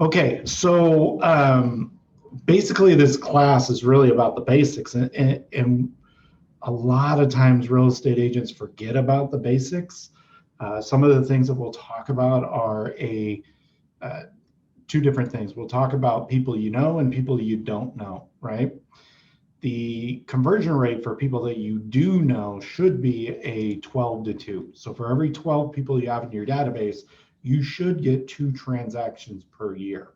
Okay, so basically this class is really about the basics, and a lot of times real estate agents forget about the basics. Some of the things that we'll talk about are uh, two different things. We'll talk about people you know and people you don't know, right? The conversion rate for people that you do know should be a 12 to 2. So for every 12 people you have in your database, you should get 2 transactions per year.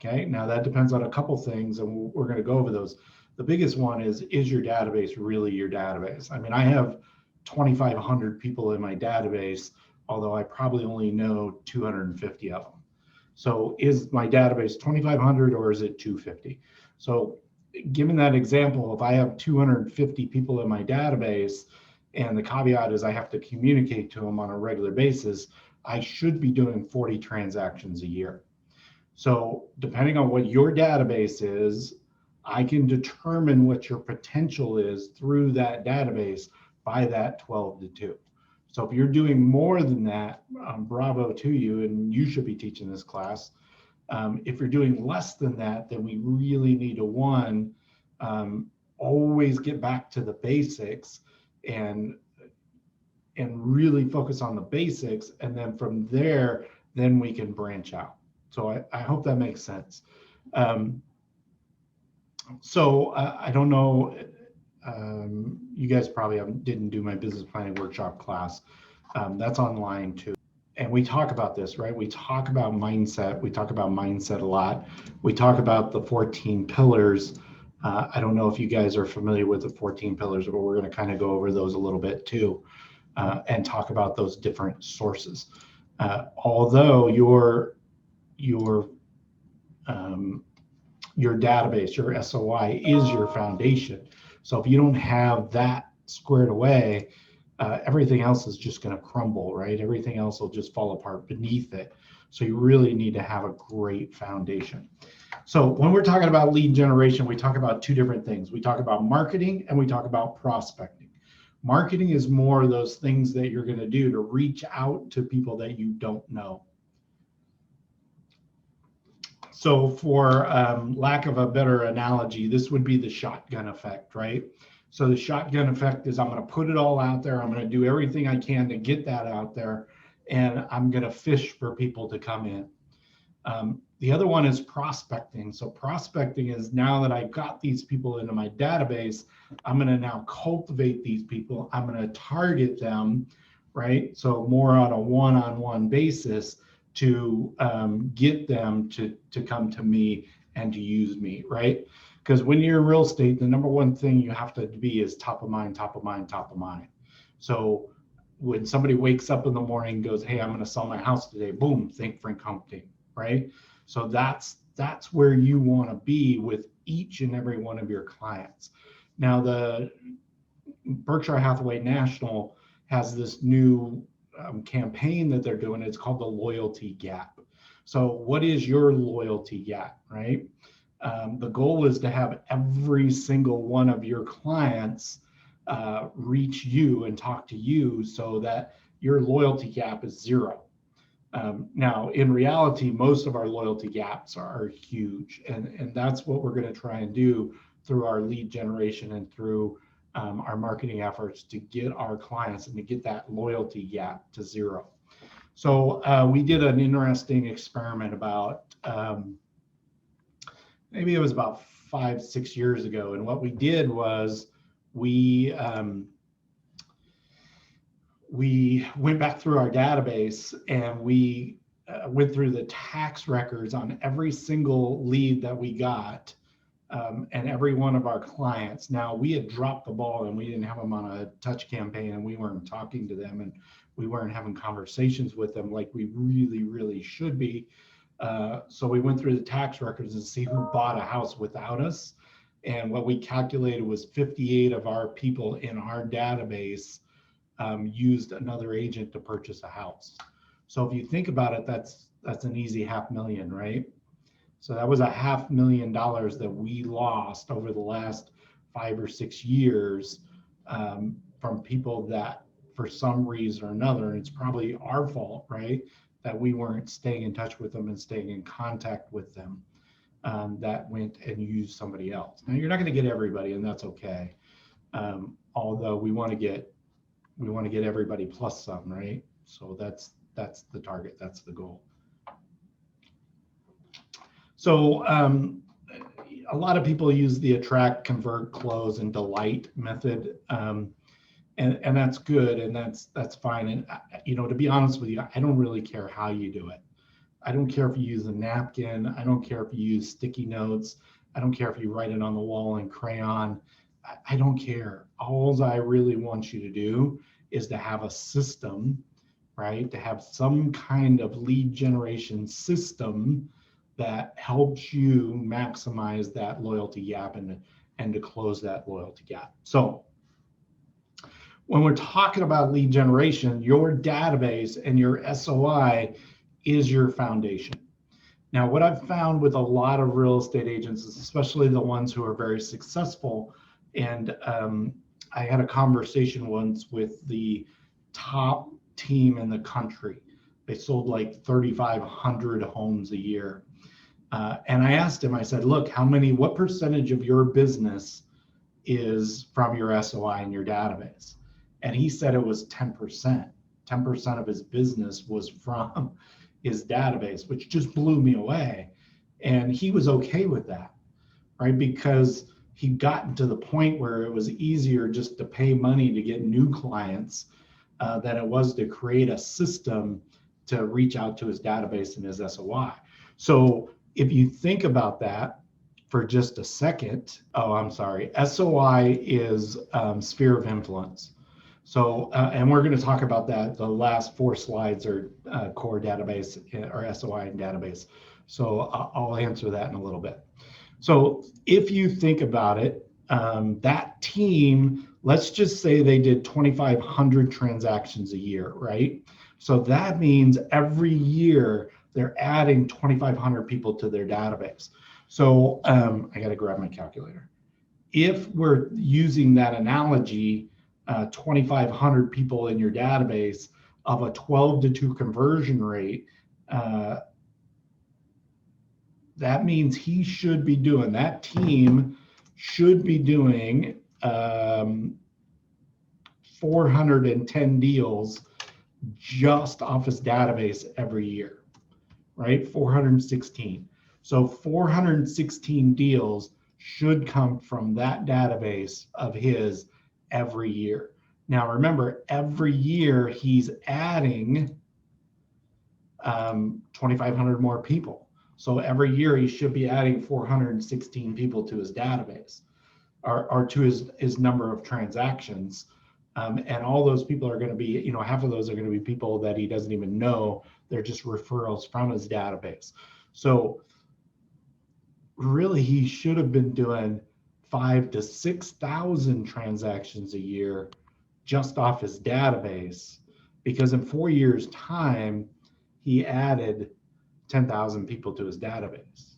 Okay, now that depends on a couple things, and we're going to go over those. The biggest one is your database really your database? I mean, I have 2,500 people in my database, although I probably only know 250 of them. So is my database 2,500 or is it 250? So given that example, if I have 250 people in my database, and the caveat is I have to communicate to them on a regular basis, I should be doing 40 transactions a year. So depending on what your database is, I can determine what your potential is through that database by that 12 to 2. So if you're doing more than that, bravo to you, and you should be teaching this class. If you're doing less than that, then we really need to always get back to the basics and really focus on the basics. And then from there, then we can branch out. So I hope that makes sense. I don't know, you guys probably didn't do my business planning workshop class. That's online too. And we talk about this, right? We talk about mindset. We talk about mindset a lot. We talk about the 14 pillars. I don't know if you guys are familiar with the 14 pillars, but we're going to kind of go over those a little bit too, and talk about those different sources. Although your database, your SOI is your foundation. So if you don't have that squared away, everything else is just going to crumble, right? Everything else will just fall apart beneath it. So you really need to have a great foundation. So when we're talking about lead generation, we talk about two different things. We talk about marketing and we talk about prospecting. Marketing is more of those things that you're going to do to reach out to people that you don't know. So for lack of a better analogy, this would be the shotgun effect, right? So the shotgun effect is I'm going to put it all out there. I'm going to do everything I can to get that out there, and I'm going to fish for people to come in. The other one is prospecting. So prospecting is now that I've got these people into my database, I'm going to now cultivate these people. I'm going to target them, right? So more on a one-on-one basis to get them to come to me and to use me, right? Because when you're in real estate, the number one thing you have to be is top of mind, top of mind, top of mind. So when somebody wakes up in the morning and goes, hey, I'm going to sell my house today, boom, think Frank Humpty, right? So that's where you want to be with each and every one of your clients. Now, the Berkshire Hathaway National has this new campaign that they're doing. It's called the loyalty gap. So what is your loyalty gap, right? The goal is to have every single one of your clients reach you and talk to you so that your loyalty gap is 0. Now, in reality, most of our loyalty gaps are huge, and that's what we're going to try and do through our lead generation and through our marketing efforts to get our clients and to get that loyalty gap to 0. So we did an interesting experiment about, maybe it was about 5-6 years ago. And what we did was we went back through our database and we went through the tax records on every single lead that we got, and every one of our clients. Now, we had dropped the ball and we didn't have them on a touch campaign, and we weren't talking to them, and we weren't having conversations with them like we really, really should be. So we went through the tax records and see who bought a house without us. And what we calculated was 58 of our people in our database used another agent to purchase a house. So if you think about it, that's an easy $500,000, right? So that was $500,000 that we lost over the last 5 or 6 years from people that, for some reason or another, and it's probably our fault, right? that we weren't staying in touch with them and staying in contact with them, that went and used somebody else. Now you're not going to get everybody, and that's okay. Although we want to get everybody plus some, right? So that's the target, that's the goal. So a lot of people use the attract, convert, close, and delight method, and that's good, and that's fine. And to be honest with you, I don't really care how you do it. I don't care if you use a napkin. I don't care if you use sticky notes. I don't care if you write it on the wall in crayon. I don't care. All I really want you to do is to have a system, right? To have some kind of lead generation system that helps you maximize that loyalty gap and to close that loyalty gap. So when we're talking about lead generation, your database and your SOI is your foundation. Now, what I've found with a lot of real estate agents, especially the ones who are very successful, and I had a conversation once with the top team in the country. They sold like 3,500 homes a year. And I asked him, I said, look, what percentage of your business is from your SOI and your database? And he said it was 10%. 10% of his business was from his database, which just blew me away. And he was okay with that, right? Because he'd gotten to the point where it was easier just to pay money to get new clients than it was to create a system to reach out to his database and his SOI. So if you think about that for just a second, SOI is sphere of influence. So, and we're going to talk about that. The last 4 slides are core database or SOI and database. So I'll answer that in a little bit. So if you think about it, that team, let's just say they did 2,500 transactions a year, right? So that means every year they're adding 2,500 people to their database. So I got to grab my calculator. If we're using that analogy, 2,500 people in your database of a 12-to-2 conversion rate, that means that team should be doing 410 deals just off his database every year, right? 416. So 416 deals should come from that database of his every year. Now remember, every year he's adding 2,500 more people. So every year he should be adding 416 people to his database or to his number of transactions. And all those people are going to be, half of those are going to be people that he doesn't even know. They're just referrals from his database. So really he should have been doing 5,000 to 6,000 transactions a year just off his database, because in 4 years' time, he added 10,000 people to his database,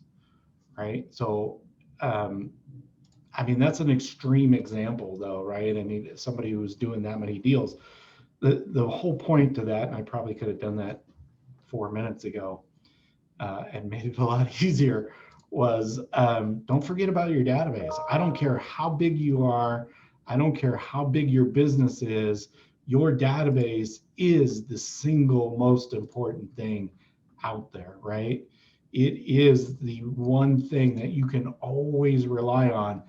right? So, that's an extreme example though, right? Somebody who was doing that many deals. The whole point to that, and I probably could have done that 4 minutes ago and made it a lot easier, was don't forget about your database. I don't care how big you are. I don't care how big your business is. Your database is the single most important thing out there, right? It is the one thing that you can always rely on.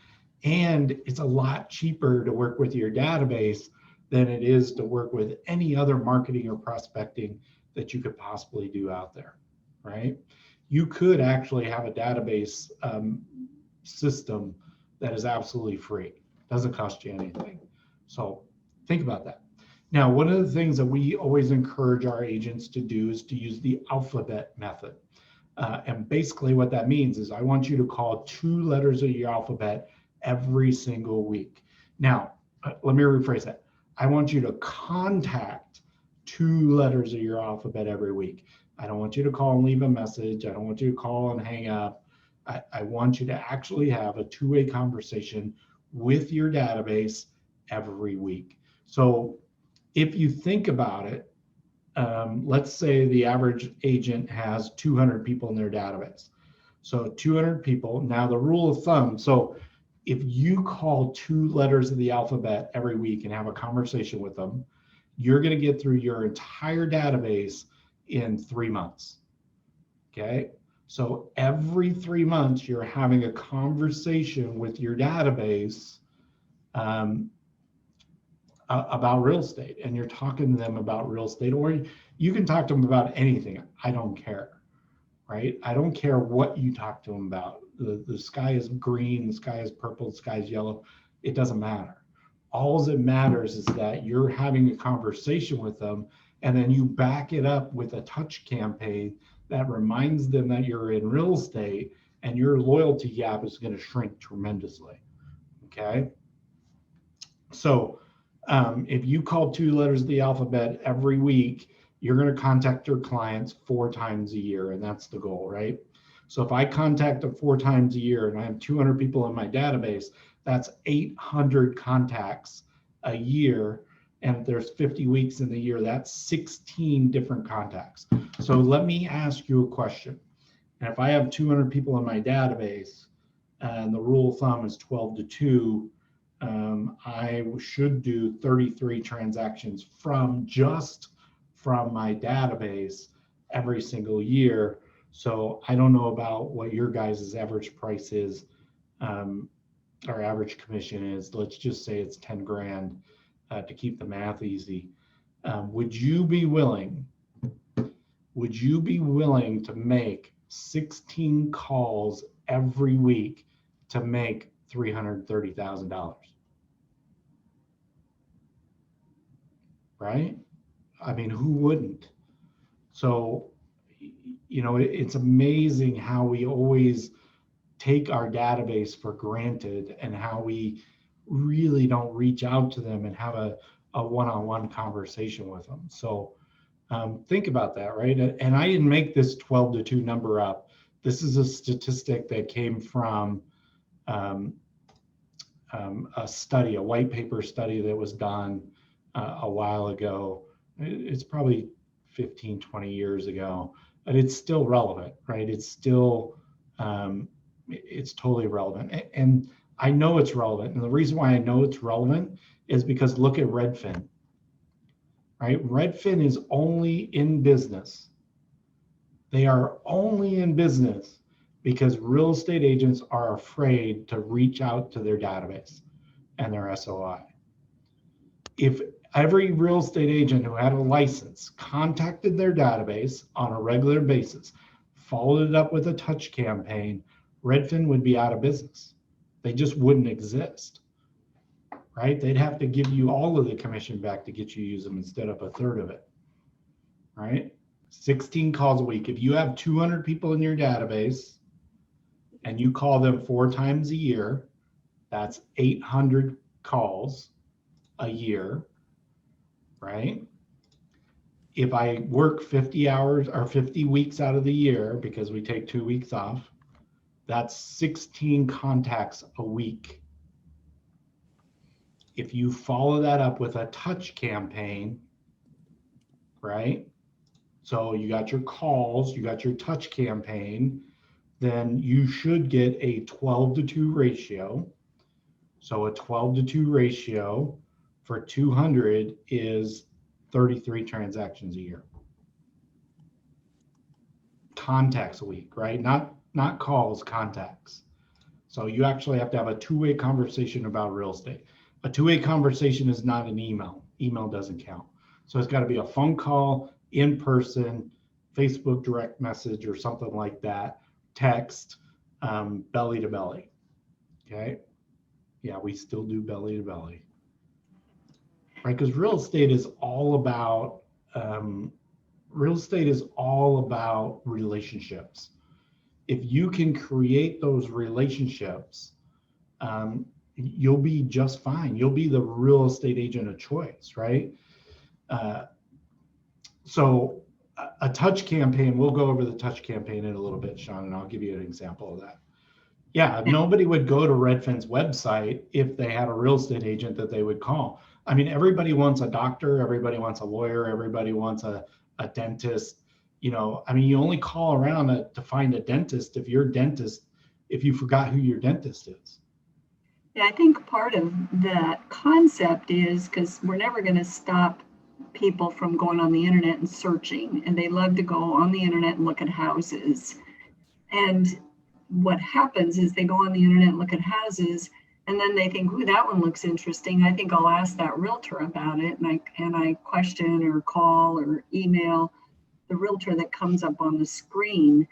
And it's a lot cheaper to work with your database than it is to work with any other marketing or prospecting that you could possibly do out there, right? You could actually have a database system that is absolutely free. Doesn't cost you anything. So think about that. Now, one of the things that we always encourage our agents to do is to use the alphabet method. And basically what that means is I want you to call 2 letters of your alphabet every single week. Now, let me rephrase that. I want you to contact 2 letters of your alphabet every week. I don't want you to call and leave a message. I don't want you to call and hang up. I want you to actually have a 2-way conversation with your database every week. So if you think about it, let's say the average agent has 200 people in their database. So 200 people. Now the rule of thumb, so if you call 2 letters of the alphabet every week and have a conversation with them, you're going to get through your entire database in 3 months. Okay. So every 3 months, you're having a conversation with your database about real estate, and you're talking to them about real estate, or you can talk to them about anything. I don't care, right? I don't care what you talk to them about. The sky is green, the sky is purple, the sky is yellow. It doesn't matter. All that matters is that you're having a conversation with them, and then you back it up with a touch campaign that reminds them that you're in real estate, and your loyalty gap is going to shrink tremendously. Okay. So if you call 2 letters of the alphabet every week, you're going to contact your clients 4 times a year, and that's the goal, right? So if I contact them 4 times a year and I have 200 people in my database, that's 800 contacts a year. And if there's 50 weeks in the year, that's 16 different contacts. So let me ask you a question. And if I have 200 people in my database, and the rule of thumb is 12 to 2, I should do 33 transactions from my database every single year. So I don't know about what your guys' average price is, or average commission is. Let's just say it's 10 grand to keep the math easy. Would you be willing to make 16 calls every week to make $330,000? Right? I mean, who wouldn't? So, it's amazing how we always take our database for granted and how we really don't reach out to them and have a one-on-one conversation with them. So think about that, right? And I didn't make this 12 to 2 number up. This is a statistic that came from a study, a white paper study that was done a while ago. It's probably 15, 20 years ago, but it's still relevant, right? It's still, it's totally relevant. And I know it's relevant. And the reason why I know it's relevant is because look at Redfin, right? Redfin is only in business. They are only in business because real estate agents are afraid to reach out to their database and their SOI. If every real estate agent who had a license contacted their database on a regular basis, followed it up with a touch campaign, Redfin would be out of business. They just wouldn't exist, right? They'd have to give you all of the commission back to get you to use them instead of a third of it, right? 16 calls a week. If you have 200 people in your database and you call them 4 times a year, that's 800 calls a year, right? If I work 50 hours or 50 weeks out of the year, because we take 2 weeks off, that's 16 contacts a week. If you follow that up with a touch campaign, right? So you got your calls, you got your touch campaign, then you should get a 12 to 2 ratio. So a 12 to 2 ratio for 200 is 33 transactions a year. Contacts a week, right? Not calls, contacts. So you actually have to have a 2-way conversation about real estate. A 2-way conversation is not an email. Email doesn't count. So it's got to be a phone call, in person, Facebook direct message or something like that, text, belly to belly. Okay. Yeah, we still do belly to belly. Right? Because real estate is all about relationships. If you can create those relationships, you'll be just fine. You'll be the real estate agent of choice, right? So a touch campaign, we'll go over the touch campaign in a little bit, Sean, and I'll give you an example of that. Yeah, nobody would go to Redfin's website if they had a real estate agent that they would call. I mean, everybody wants a doctor, everybody wants a lawyer, everybody wants a a dentist. I mean, you only call around to find a dentist if you forgot who your dentist is. Yeah, I think part of that concept is because we're never going to stop people from going on the internet and searching, and they love to go on the internet and look at houses. And what happens is they go on the internet and look at houses, and then they think, "Ooh, that one looks interesting. I think I'll ask that realtor about it." And I question or call or email the realtor that comes up on the screen.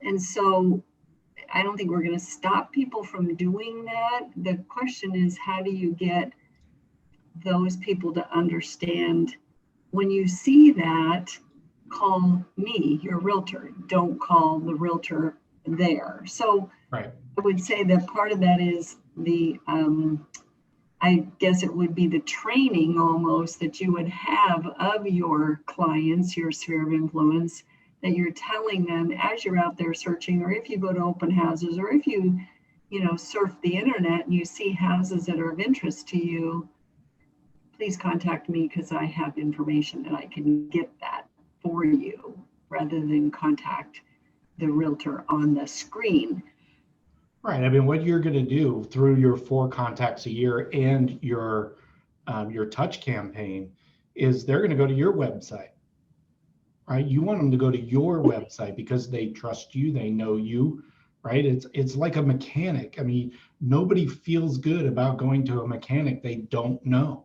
And so I don't think we're going to stop people from doing that. The question is, how do you get those people to understand when you see that, call me, your realtor, don't call the realtor there. So Right. I would say that part of that is I guess it would be the training almost that you would have of your clients, your sphere of influence, that you're telling them as you're out there searching, or if you go to open houses, or if you surf the internet and you see houses that are of interest to you, please contact me because I have information that I can get that for you rather than contact the realtor on the screen. Right. I mean, what you're going to do through your 4 contacts a year and your touch campaign is they're going to go to your website, right? You want them to go to your website because they trust you, they know you, right? It's like a mechanic. I mean, nobody feels good about going to a mechanic they don't know.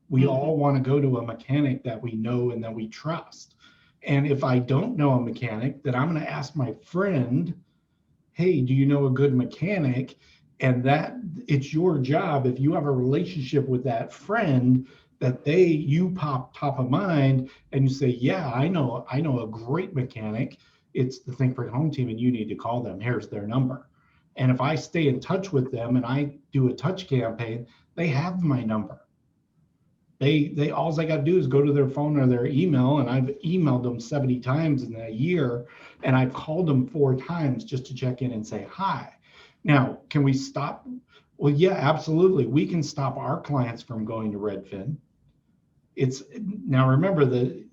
We all want to go to a mechanic that we know and that we trust. And if I don't know a mechanic, then I'm going to ask my friend, hey, do you know a good mechanic? And that it's your job, if you have a relationship with that friend, that you pop top of mind and you say, yeah, I know a great mechanic. It's the Think Brick Home Team and you need to call them. Here's their number. And if I stay in touch with them and I do a touch campaign, they have my number. They all I got to do is go to their phone or their email, and I've emailed them 70 times in a year, and I've called them 4 times just to check in and say hi. Now, can we stop? Well, yeah, absolutely. We can stop our clients from going to Redfin. Now remember the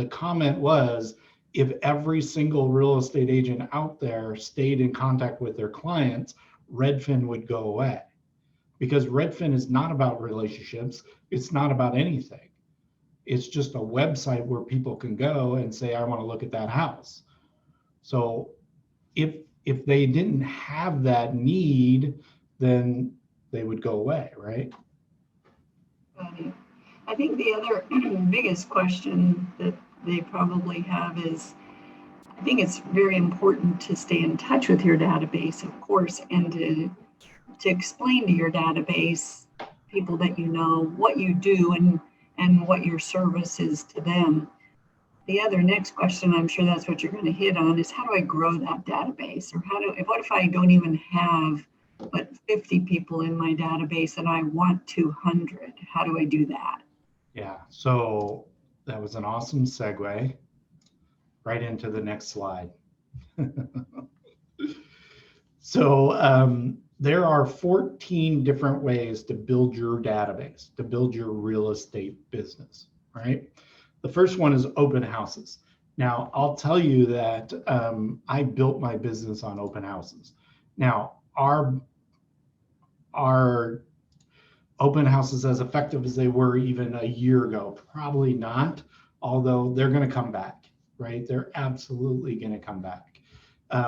comment was, if every single real estate agent out there stayed in contact with their clients, Redfin would go away. Because Redfin is not about relationships. It's not about anything. It's just a website where people can go and say, I want to look at that house. So if they didn't have that need, then they would go away, right? I think the other biggest question that they probably have is, I think it's very important to stay in touch with your database, of course, and to explain to your database, people that you know, what you do and what your service is to them. The other next question, I'm sure that's what you're going to hit on, is how do I grow that database? Or what if I don't even have but 50 people in my database and I want 200? How do I do that? Yeah, so that was an awesome segue right into the next slide. So there are 14 different ways to build your database, to build your real estate business, right? The first one is open houses. Now, I'll tell you that I built my business on open houses. Now, are open houses as effective as they were even a year ago? Probably not, although they're going to come back, right? They're absolutely going to come back.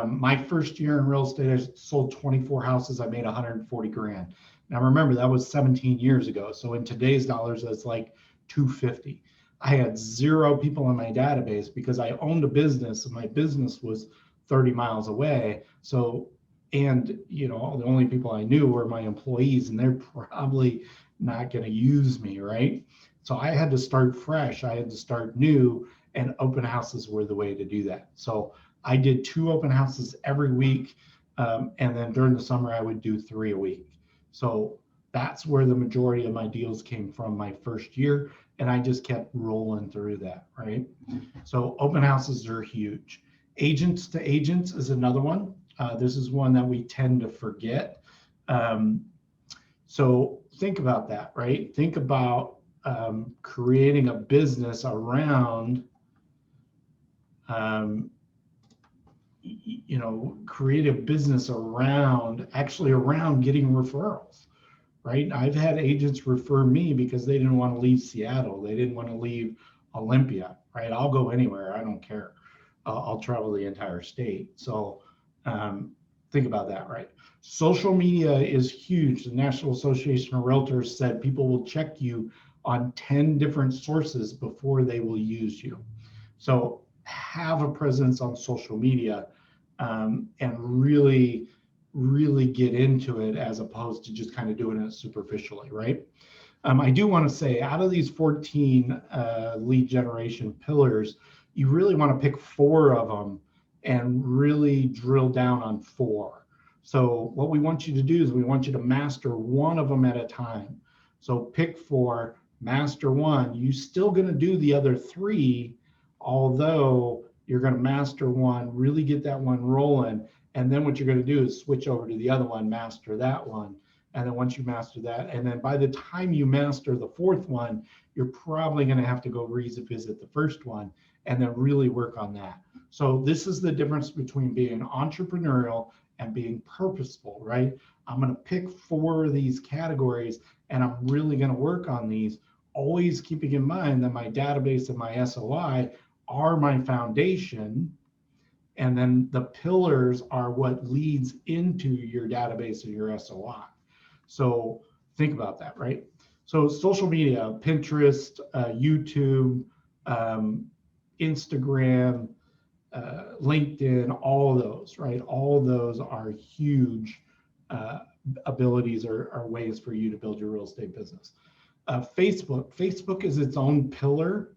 My first year in real estate, I sold 24 houses. I made 140 grand. Now remember, that was 17 years ago. So in today's dollars, that's like 250. I had 0 people in my database because I owned a business and my business was 30 miles away. So, and the only people I knew were my employees, and they're probably not going to use me, right? So I had to start fresh. I had to start new, and open houses were the way to do that. So I did 2 open houses every week. And then during the summer, I would do 3 a week. So that's where the majority of my deals came from my first year. And I just kept rolling through that, right? So open houses are huge. Agents to agents is another one. This is one that we tend to forget. So think about that, right? Think about creating a business around, create a business around, actually around getting referrals, right? I've had agents refer me because they didn't want to leave Seattle. They didn't want to leave Olympia, right? I'll go anywhere. I don't care. I'll travel the entire state. So think about that, right? Social media is huge. The National Association of Realtors said people will check you on 10 different sources before they will use you. So have a presence on social media and really get into it as opposed to just kind of doing it superficially, right? I do want to say out of these 14 lead generation pillars, you really want to pick 4 of them and really drill down on 4. So what we want you to do is we want you to master one of them at a time. So pick 4, master 1. You're still going to do the other 3, although you're going to master 1, really get that one rolling. And then what you're going to do is switch over to the other one, master that one. And then once you master that, and then by the time you master the 4th one, you're probably going to have to go revisit the first one and then really work on that. So this is the difference between being entrepreneurial and being purposeful, right? I'm going to pick 4 of these categories and I'm really going to work on these, always keeping in mind that my database and my SOI are my foundation. And then the pillars are what leads into your database and your SOI. So think about that, right? So social media, Pinterest, YouTube, Instagram, LinkedIn, all those, right? All those are huge abilities or ways for you to build your real estate business. Facebook is its own pillar,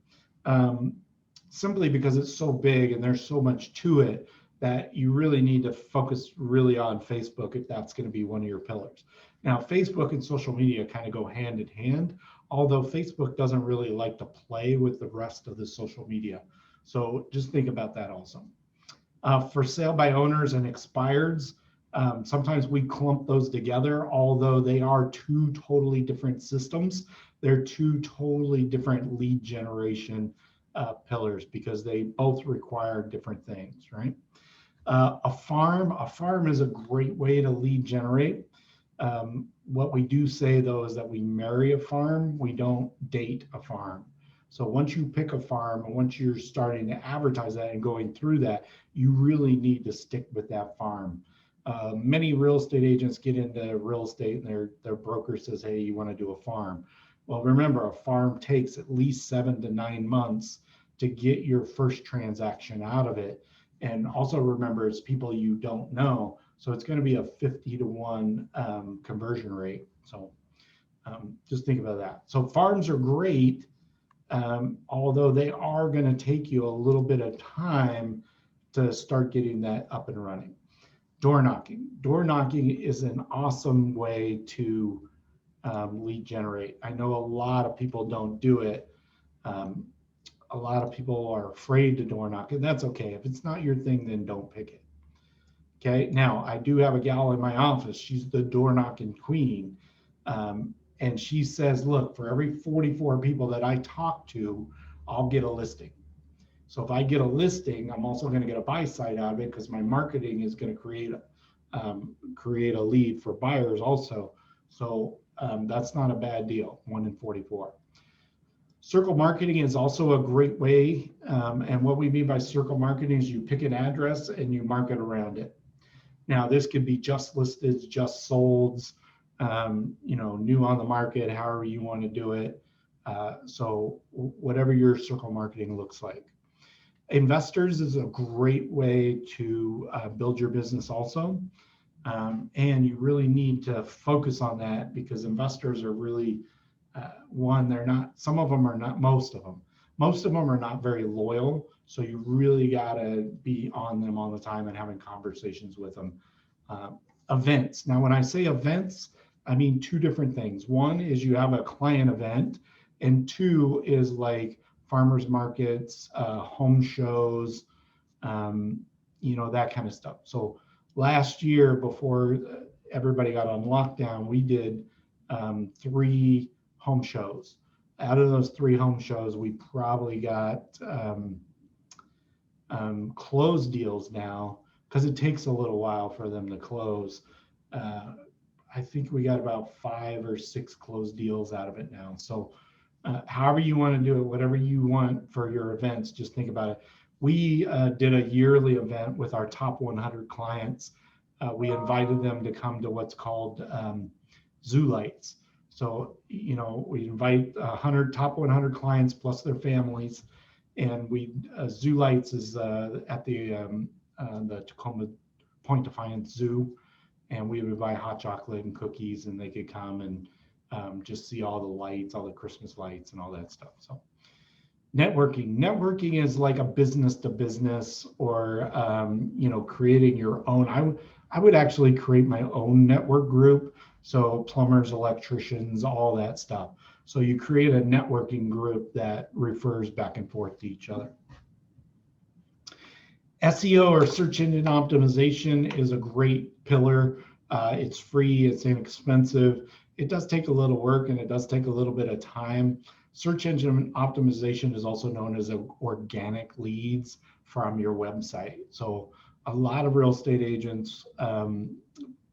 simply because it's so big and there's so much to it that you really need to focus really on Facebook if that's going to be one of your pillars. Now, Facebook and social media kind of go hand in hand, although Facebook doesn't really like to play with the rest of the social media. So just think about that also. For sale by owners and expireds, sometimes we clump those together, although they are 2 totally different systems. They're 2 totally different lead generation pillars because they both require different things, right? A farm is a great way to lead generate. What we do say though is that we marry a farm, we don't date a farm. So once you pick a farm and once you're starting to advertise that and going through that, you really need to stick with that farm. Many real estate agents get into real estate and their broker says, hey, you want to do a farm. Well, remember, a farm takes at least 7 to 9 months to get your first transaction out of it. And also remember, it's people you don't know. So it's going to be a 50 to 1 conversion rate. So just think about that. So farms are great, although they are going to take you a little bit of time to start getting that up and running. Door knocking. Door knocking is an awesome way to lead generate. I know a lot of people don't do it. A lot of people are afraid to door knock, and that's okay. If it's not your thing, then don't pick it. Okay. Now, I do have a gal in my office. She's the door knocking queen. And she says, look, for every 44 people that I talk to, I'll get a listing. So if I get a listing, I'm also going to get a buy side out of it because my marketing is going to create a lead for buyers also. So that's not a bad deal, 1 in 44. Circle marketing is also a great way. And what we mean by circle marketing is you pick an address and you market around it. Now, this could be just listed, just solds, new on the market, however you want to do it. So whatever your circle marketing looks like. Investors is a great way to build your business also. And you really need to focus on that because investors are really, some of them are not, most of them are not very loyal. So you really got to be on them all the time and having conversations with them. Events. Now, when I say events, I mean 2 different things. One is you have a client event, and 2 is like farmers markets, home shows, that kind of stuff. So last year, before everybody got on lockdown, we did 3 home shows. out of those 3 home shows, we probably got closed deals now, because it takes a little while for them to close. I think we got about 5 or 6 closed deals out of it now. So however you want to do it, whatever you want for your events, just think about it. We did a yearly event with our top 100 clients. We invited them to come to what's called Zoo Lights. So, we invite 100 top 100 clients plus their families, and Zoo Lights is at the Tacoma Point Defiance Zoo, and we would buy hot chocolate and cookies, and they could come and just see all the lights, all the Christmas lights, and all that stuff. So, networking is like a business to business, or creating your own. I would actually create my own network group. So plumbers, electricians, all that stuff. So you create a networking group that refers back and forth to each other. SEO, or search engine optimization, is a great pillar. It's free, it's inexpensive. It does take a little work, and it does take a little bit of time. Search engine optimization is also known as organic leads from your website. So a lot of real estate agents,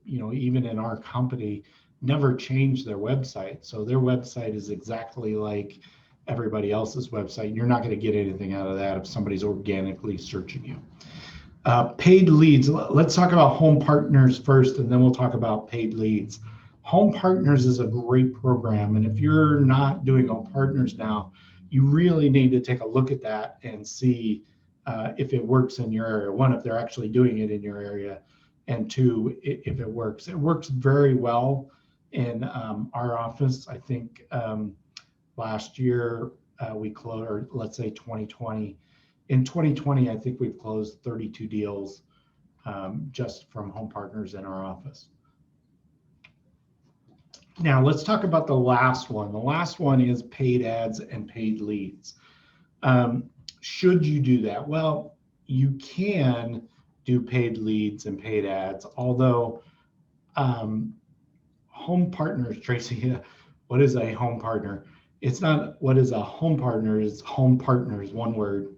even in our company, never change their website. So their website is exactly like everybody else's website. You're not going to get anything out of that if somebody's organically searching you. Paid leads. Let's talk about Home Partners first, and then we'll talk about paid leads. Home Partners is a great program, and if you're not doing Home Partners now, you really need to take a look at that and see if it works in your area. 1, if they're actually doing it in your area, and 2, if it works. It works very well in our office. I think last year we closed, or let's say 2020. In 2020, I think we've closed 32 deals just from Home Partners in our office. Now let's talk about the last one. The last one is paid ads and paid leads. Should you do that? Well, you can do paid leads and paid ads, although Home Partners, Tracy, what is a home partner? It's not what is a home partner, it's Home Partners, one word.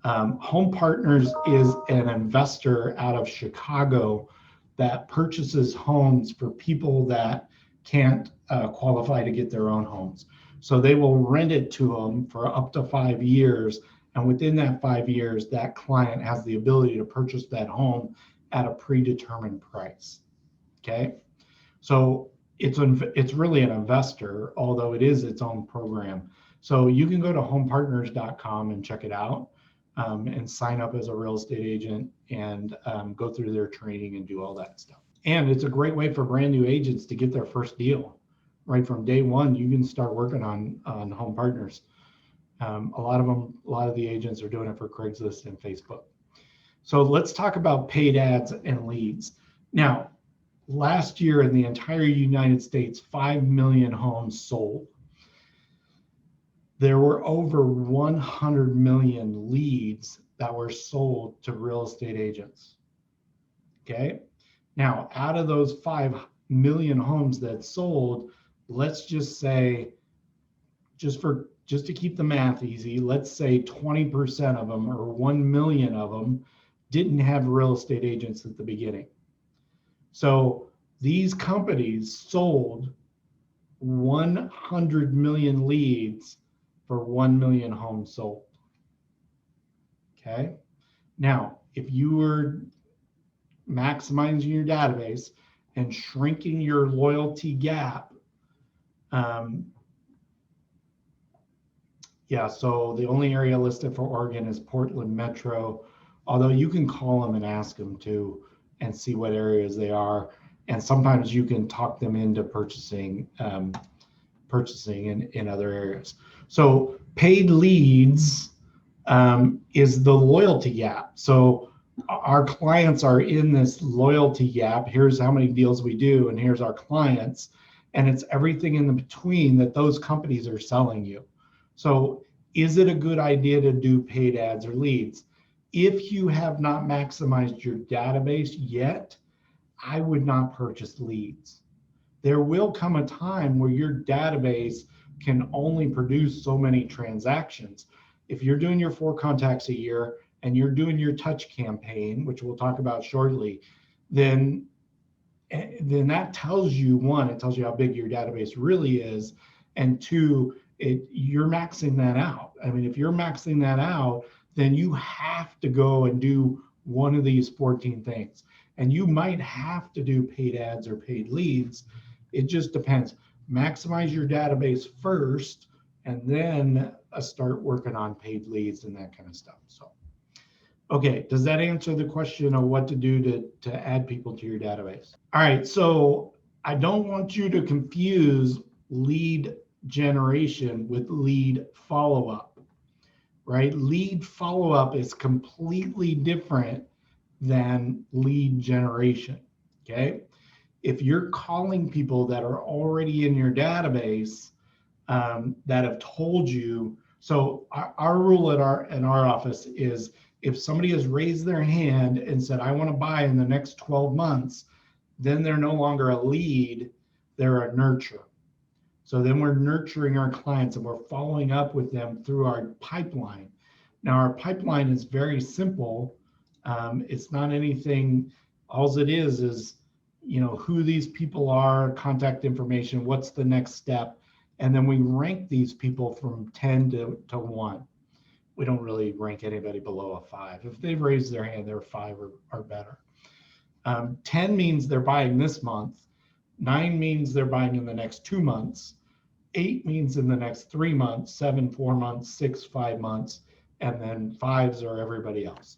Home Partners is an investor out of Chicago that purchases homes for people that can't qualify to get their own homes. So they will rent it to them for up to 5 years. And within that 5 years, that client has the ability to purchase that home at a predetermined price. Okay. So it's really an investor, although it is its own program. So you can go to homepartners.com and check it out, and sign up as a real estate agent, and go through their training and do all that stuff. And it's a great way for brand new agents to get their first deal. Right from day one, you can start working on Home Partners. A lot of the agents are doing it for Craigslist and Facebook. So let's talk about paid ads and leads. Now, last year in the entire United States, 5 million homes sold. There were over 100 million leads that were sold to real estate agents. Okay. Now, out of those 5 million homes that sold, let's just say, just to keep the math easy, let's say 20% of them, or 1 million of them, didn't have real estate agents at the beginning. So these companies sold 100 million leads for 1 million homes sold. Okay. Now, if you were maximizing your database and shrinking your loyalty gap, so the only area listed for Oregon is Portland Metro, although you can call them and ask them to and see what areas they are. And sometimes you can talk them into purchasing in other areas. So paid leads is the loyalty gap. So our clients are in this loyalty gap. Here's how many deals we do, and here's our clients. And it's everything in the between that those companies are selling you. So is it a good idea to do paid ads or leads? If you have not maximized your database yet, I would not purchase leads. There will come a time where your database can only produce so many transactions. If you're doing your 4 contacts a year and you're doing your touch campaign, which we'll talk about shortly, then that tells you, one, it tells you how big your database really is, and two, you're maxing that out. I mean, if you're maxing that out, then you have to go and do one of these 14 things. And you might have to do paid ads or paid leads. It just depends. Maximize your database first, and then start working on paid leads and that kind of stuff. So, okay, does that answer the question of what to do to add people to your database? All right, so I don't want you to confuse lead generation with lead follow-up, right? Lead follow-up is completely different than lead generation, okay? If you're calling people that are already in your database that have told you, so our rule at our office is if somebody has raised their hand and said, I want to buy in the next 12 months, then they're no longer a lead, they're a nurture. So then we're nurturing our clients and we're following up with them through our pipeline. Now our pipeline is very simple. It's not anything, all it is, you know, who these people are, contact information, what's the next step. And then we rank these people from 10 to 1. We don't really rank anybody below a 5. If they've raised their hand, they're 5 or better. 10 means they're buying this month. 9 means they're buying in the next 2 months. 8 means in the next 3 months. 7, 4 months. 6, 5 months. And then 5s are everybody else.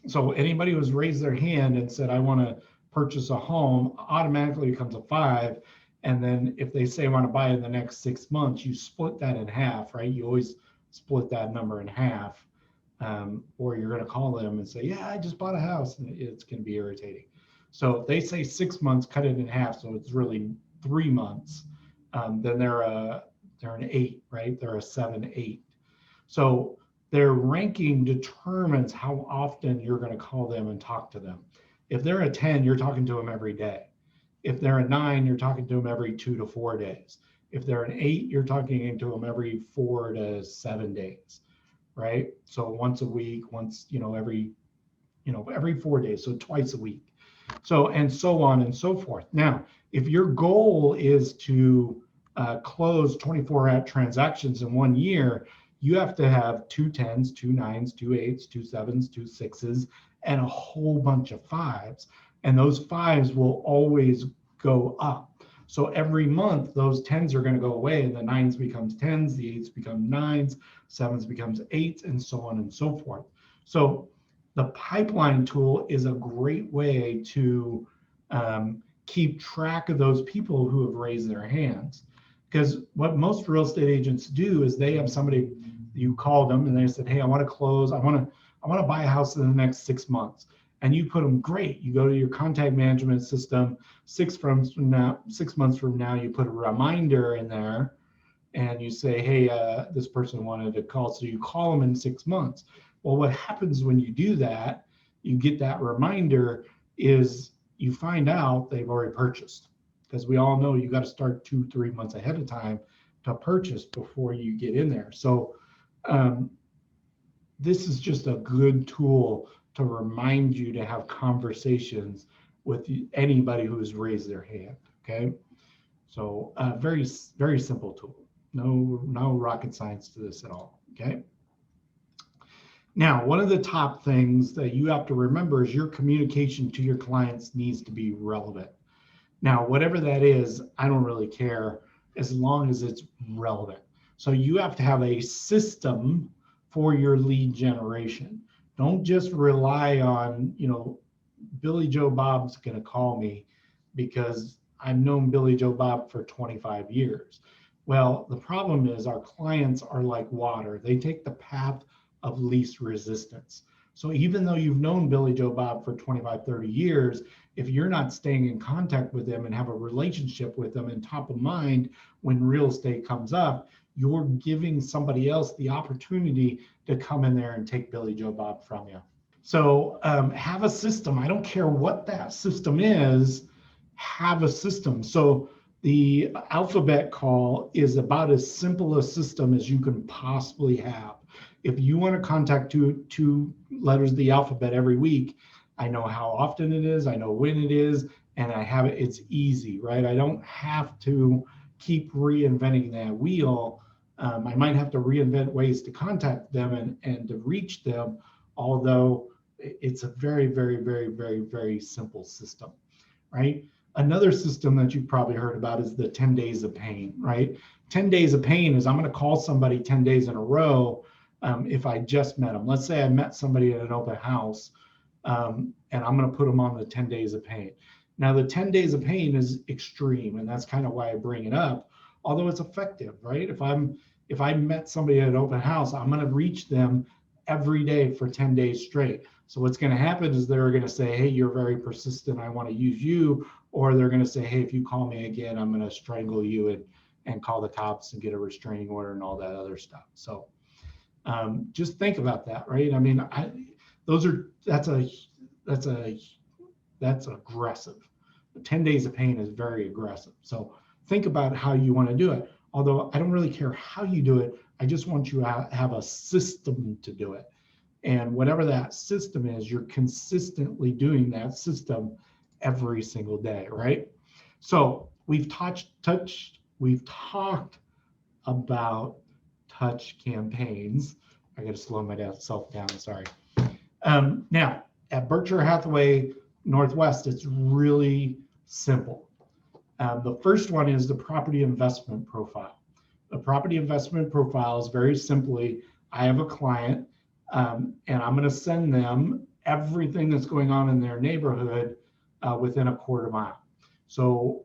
So anybody who's raised their hand and said, I want to purchase a home, automatically becomes a 5. And then if they say I want to buy in the next 6 months, you split that in half, right? You always split that number in half, or you're going to call them and say, yeah, I just bought a house, and it's going to be irritating. So if they say 6 months, cut it in half, so it's really 3 months, then they're an 8, right? They're a 7, 8. So their ranking determines how often you're going to call them and talk to them. If they're a 10, you're talking to them every day. If they're a 9, you're talking to them every 2 to 4 days. If they're an 8, you're talking to them every 4 to 7 days, right? So once a week, every 4 days, so twice a week. So, and so on and so forth. Now, if your goal is to close 24 transactions in 1 year, you have to have 2 10s, 2 9s, 2 8s, 2 7s, 2 6s, and a whole bunch of 5s. And those 5s will always go up. So every month, those 10s are going to go away, and the 9s becomes 10s, the 8s become 9s, 7s becomes 8s, and so on and so forth. So the pipeline tool is a great way to keep track of those people who have raised their hands. Because what most real estate agents do is they have somebody, you call them and they said, hey, I want to close, I want to buy a house in the next 6 months. And you put them, great. You go to your contact management system, 6 months from now, you put a reminder in there and you say, hey, this person wanted to call. So you call them in 6 months. Well, what happens when you do that, you get that reminder, is you find out they've already purchased. Because we all know you got to start 2-3 months ahead of time to purchase before you get in there. So this is just a good tool to remind you to have conversations with anybody who has raised their hand, okay? So very, very simple tool. No rocket science to this at all, okay? Now, one of the top things that you have to remember is your communication to your clients needs to be relevant. Now, whatever that is, I don't really care as long as it's relevant. So you have to have a system for your lead generation. Don't just rely on, Billy Joe Bob's going to call me because I've known Billy Joe Bob for 25 years. Well, the problem is our clients are like water. They take the path of least resistance. So even though you've known Billy Joe Bob for 25, 30 years, if you're not staying in contact with them and have a relationship with them and top of mind when real estate comes up, you're giving somebody else the opportunity to come in there and take Billy Joe Bob from you. So have a system. I don't care what that system is, have a system. So The alphabet call is about as simple a system as you can possibly have. If you want to contact two letters of the alphabet every week, I know how often it is, I know when it is, and I have it, it's easy, right? I don't have to keep reinventing that wheel. I might have to reinvent ways to contact them and to reach them, although it's a very, very, very, very, very simple system, right? Another system that you've probably heard about is the 10 days of pain, right? 10 days of pain is I'm going to call somebody 10 days in a row if I just met them. Let's say I met somebody at an open house and I'm going to put them on the 10 days of pain. Now, the 10 days of pain is extreme, and that's kind of why I bring it up, although it's effective, right? If I met somebody at an open house, I'm going to reach them every day for 10 days straight. So what's going to happen is they're going to say, hey, you're very persistent, I want to use you. Or they're going to say, hey, if you call me again, I'm going to strangle you and call the cops and get a restraining order and all that other stuff. So just think about that, right? I mean, that's aggressive. 10 days of pain is very aggressive. So think about how you want to do it. Although I don't really care how you do it, I just want you to have a system to do it. And whatever that system is, you're consistently doing that system every single day, right? So we've talked about touch campaigns. I got to slow myself down, sorry. Now, at Berkshire Hathaway Northwest, it's really simple. The first one is the property investment profile. The property investment profile is very simply, I have a client and I'm going to send them everything that's going on in their neighborhood within a quarter mile. So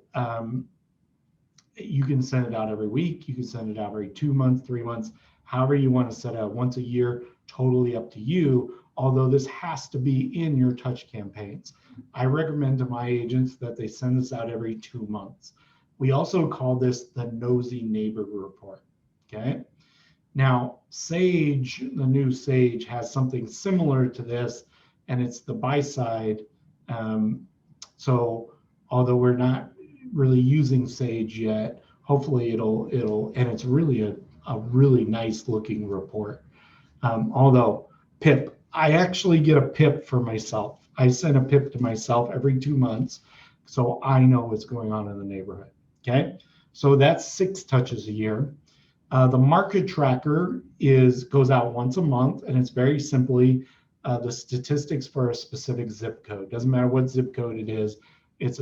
you can send it out every week, you can send it out every 2 months, 3 months, however you want to set it out, once a year, totally up to you, although this has to be in your touch campaigns. I recommend to my agents that they send this out every 2 months. We also call this the nosy neighbor report, okay? Now, Sage, the new Sage, has something similar to this, and it's the buy side. So although we're not really using Sage yet, hopefully it'll and it's really a really nice looking report. Although PIP, I actually get a PIP for myself. I send a PIP to myself every 2 months, so I know what's going on in the neighborhood. Okay, so that's 6 touches a year. The market tracker goes out once a month, and it's very simply the statistics for a specific zip code. Doesn't matter what zip code it is, it's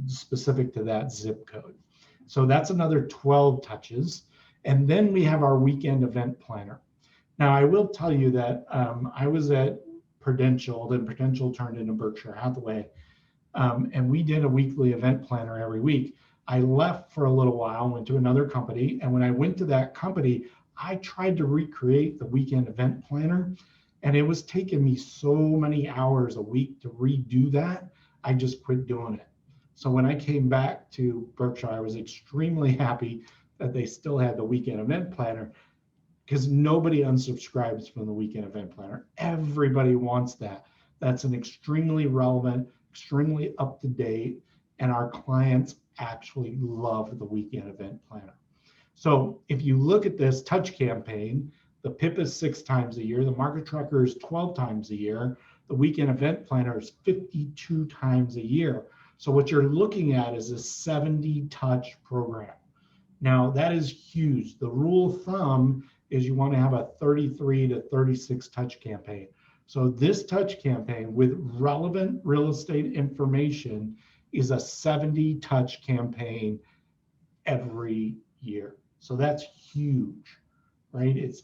specific to that zip code. So that's another 12 touches. And then we have our weekend event planner. Now, I will tell you that I was at Prudential, then Prudential turned into Berkshire Hathaway, and we did a weekly event planner every week. I left for a little while, went to another company, and when I went to that company, I tried to recreate the weekend event planner, and it was taking me so many hours a week to redo that, I just quit doing it. So when I came back to Berkshire, I was extremely happy that they still had the weekend event planner, because nobody unsubscribes from the weekend event planner. Everybody wants that. That's an extremely relevant, extremely up-to-date, and our clients actually love the weekend event planner. So if you look at this touch campaign, the PIP is 6 times a year, the market tracker is 12 times a year, the weekend event planner is 52 times a year. So what you're looking at is a 70 touch program. Now that is huge. The rule of thumb is you want to have a 33 to 36 touch campaign. So this touch campaign with relevant real estate information is a 70 touch campaign every year. So that's huge, right? It's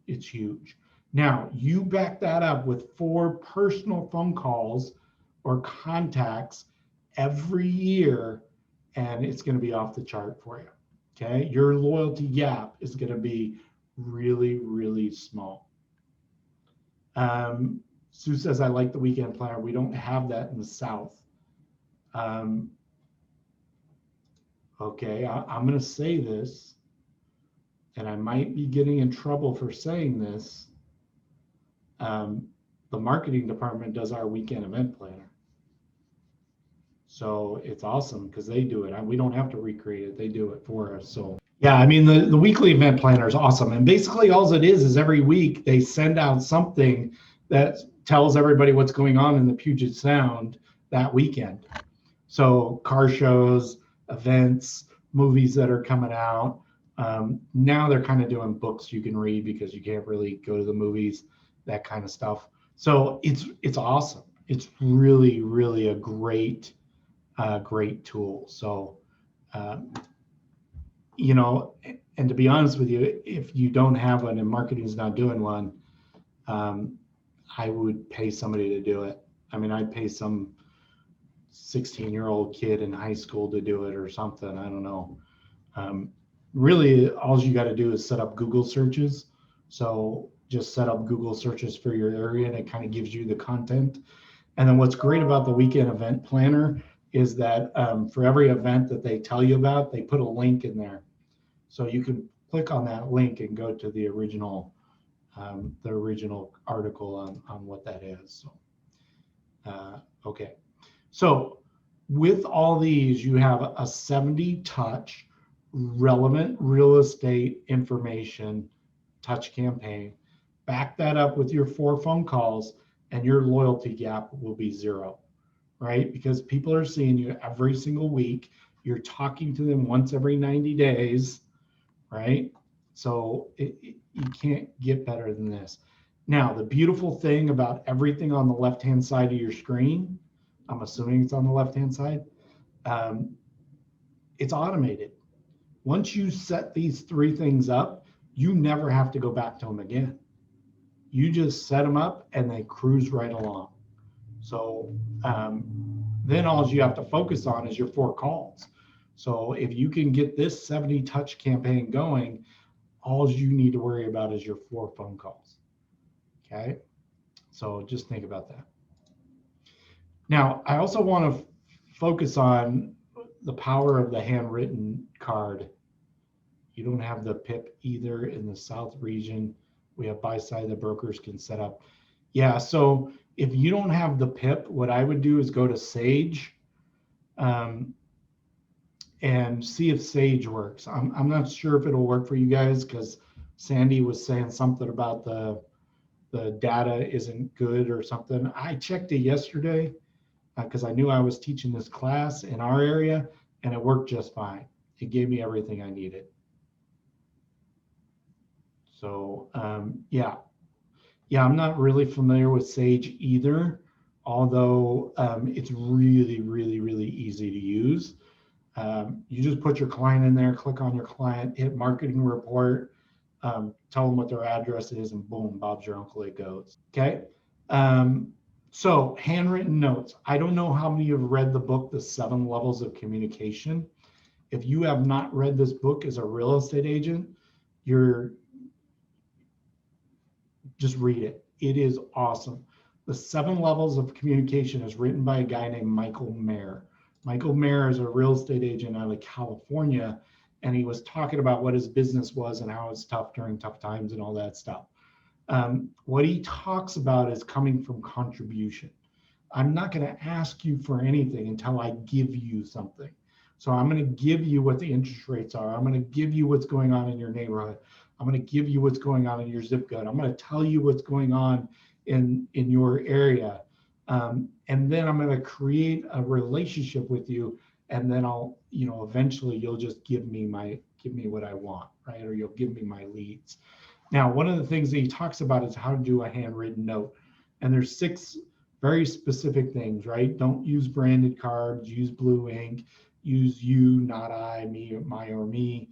huge. Now you back that up with 4 personal phone calls or contacts every year, and it's going to be off the chart for you. Okay, your loyalty gap is going to be really, really small. Sue says, I like the weekend planner. We don't have that in the South. Okay, I'm going to say this, and I might be getting in trouble for saying this. The marketing department does our weekend event planner. So it's awesome because they do it. We don't have to recreate it. They do it for us. So yeah, I mean, the weekly event planner is awesome. And basically all it is every week they send out something that tells everybody what's going on in the Puget Sound that weekend. So car shows, events, movies that are coming out. Now they're kind of doing books you can read because you can't really go to the movies, that kind of stuff. So it's awesome. It's really, really a great tool. So, you know, and to be honest with you, if you don't have one and marketing's not doing one, I would pay somebody to do it. I mean, I'd pay some 16-year-old kid in high school to do it or something. I don't know. Really, all you got to do is set up Google searches. So just set up Google searches for your area and it kind of gives you the content. And then what's great about the weekend event planner is that for every event that they tell you about, they put a link in there. So you can click on that link and go to the original article on what that is. So, okay. So with all these, you have a 70 touch relevant real estate information touch campaign. Back that up with your 4 phone calls and your loyalty gap will be 0, right? Because people are seeing you every single week. You're talking to them once every 90 days, right? So you can't get better than this. Now, the beautiful thing about everything on the left-hand side of your screen, I'm assuming it's on the left-hand side, it's automated. Once you set these 3 things up, you never have to go back to them again. You just set them up and they cruise right along. So then all you have to focus on is your 4 calls. So if you can get this 70 touch campaign going, all you need to worry about is your 4 phone calls. Okay. So just think about that. Now, I also want to focus on the power of the handwritten card. You don't have the PIP either in the South region. We have buy side the brokers can set up. Yeah, so if you don't have the PIP, what I would do is go to Sage and see if Sage works. I'm not sure if it'll work for you guys because Sandy was saying something about the data isn't good or something. I checked it yesterday because I knew I was teaching this class in our area and it worked just fine. It gave me everything I needed. So yeah, I'm not really familiar with Sage either, although it's really, really, really easy to use. You just put your client in there, click on your client, hit marketing report, tell them what their address is, and boom, Bob's your uncle, it goes. Okay. So handwritten notes. I don't know how many have read the book, The 7 Levels of Communication. If you have not read this book as a real estate agent, just read it. It is awesome. The 7 Levels of Communication is written by a guy named Michael Mayer. Michael Mayer is a real estate agent out of California, and he was talking about what his business was and how it's tough during tough times and all that stuff. What he talks about is coming from contribution. I'm not going to ask you for anything until I give you something. So I'm going to give you what the interest rates are. I'm going to give you what's going on in your neighborhood. I'm going to give you what's going on in your zip code. I'm going to tell you what's going on in your area. And then I'm going to create a relationship with you. And then I'll, eventually you'll just give me what I want, right? Or you'll give me my leads. Now, one of the things that he talks about is how to do a handwritten note. And there's 6 very specific things, right? Don't use branded cards, use blue ink, use you, not I, me, my, or me.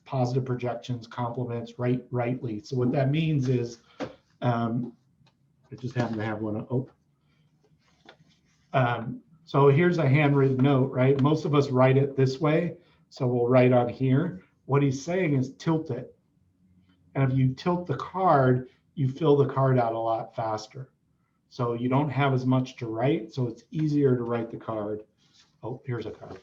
Positive projections, compliments, rightly. So what that means is, I just happen to have one. So here's a handwritten note, right? Most of us write it this way. So we'll write on here. What he's saying is tilt it. And if you tilt the card, you fill the card out a lot faster. So you don't have as much to write. So it's easier to write the card. Oh, here's a card.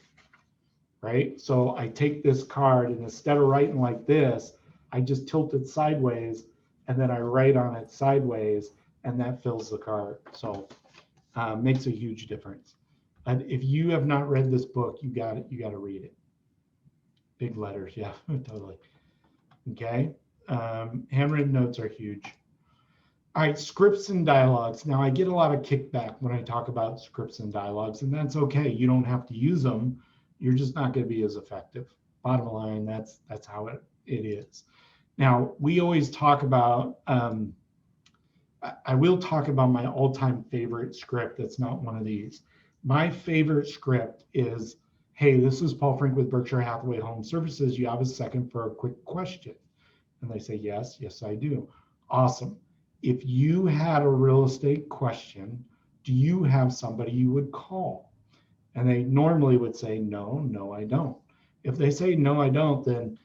Right? So I take this card and instead of writing like this, I just tilt it sideways and then I write on it sideways and that fills the card. So makes a huge difference. If you have not read this book, you got to read it. Big letters, yeah, totally. Okay, handwritten notes are huge. All right, scripts and dialogues. Now I get a lot of kickback when I talk about scripts and dialogues, and that's okay. You don't have to use them. You're just not going to be as effective. Bottom line, that's how it is. Now we always talk about. I will talk about my all-time favorite script. That's not one of these. My favorite script is, hey, this is Paul Frank with Berkshire Hathaway Home Services. You have a second for a quick question? And they say, yes, I do. Awesome. If you had a real estate question, do you have somebody you would call? And they normally would say, no, I don't. If they say, no, I don't, then,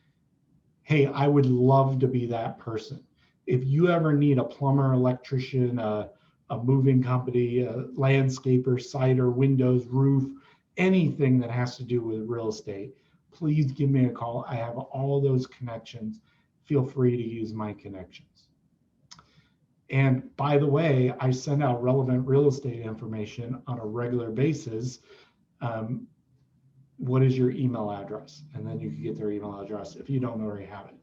hey, I would love to be that person. If you ever need a plumber, electrician, a moving company, a landscaper, cider, windows, roof, anything that has to do with real estate, please give me a call. I have all those connections. Feel free to use my connections. And by the way, I send out relevant real estate information on a regular basis. What is your email address? And then you can get their email address if you don't already have it.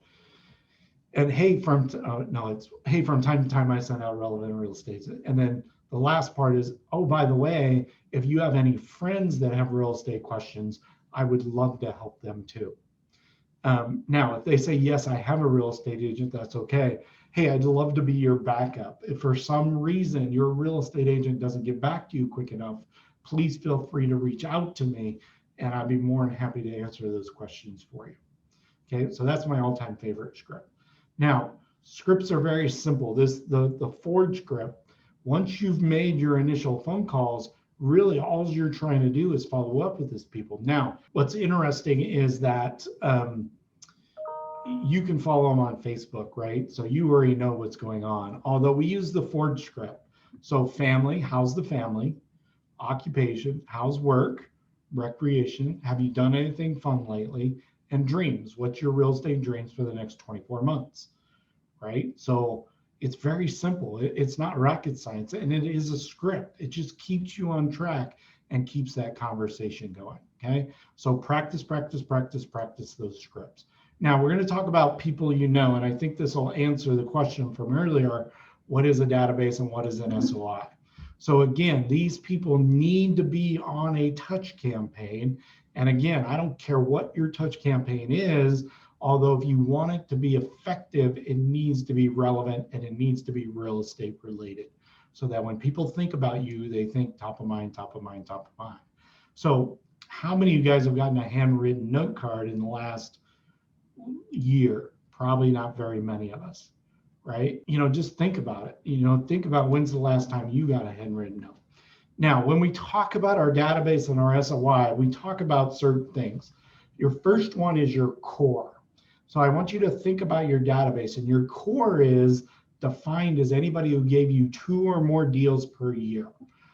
And hey, from time to time, I send out relevant real estate. And then the last part is, oh, by the way, if you have any friends that have real estate questions, I would love to help them too. Now, if they say, yes, I have a real estate agent, that's okay. Hey, I'd love to be your backup. If for some reason your real estate agent doesn't get back to you quick enough, please feel free to reach out to me, and I'd be more than happy to answer those questions for you. Okay, so that's my all-time favorite script. Now, scripts are very simple. The Forge script, once you've made your initial phone calls, really all you're trying to do is follow up with these people. Now, what's interesting is that you can follow them on Facebook, right? So you already know what's going on. Although we use the Forge script. So family, how's the family? Occupation, how's work? Recreation, have you done anything fun lately? And dreams, what's your real estate dreams for the next 24 months, right? So it's very simple. It's not rocket science, and it is a script. It just keeps you on track and keeps that conversation going, okay? So practice those scripts. Now we're going to talk about people you know, and I think this will answer the question from earlier, what is a database and what is an SOI? So again, these people need to be on a touch campaign. And again, I don't care what your touch campaign is, although if you want it to be effective, it needs to be relevant and it needs to be real estate related. So that when people think about you, they think top of mind. So how many of you guys have gotten a handwritten note card in the last year? Probably not very many of us, right? Just think about it. Think about when's the last time you got a handwritten note. Now, when we talk about our database and our SOI, we talk about certain things. Your first one is your core. So I want you to think about your database, and your core is defined as anybody who gave you 2 or more deals per year.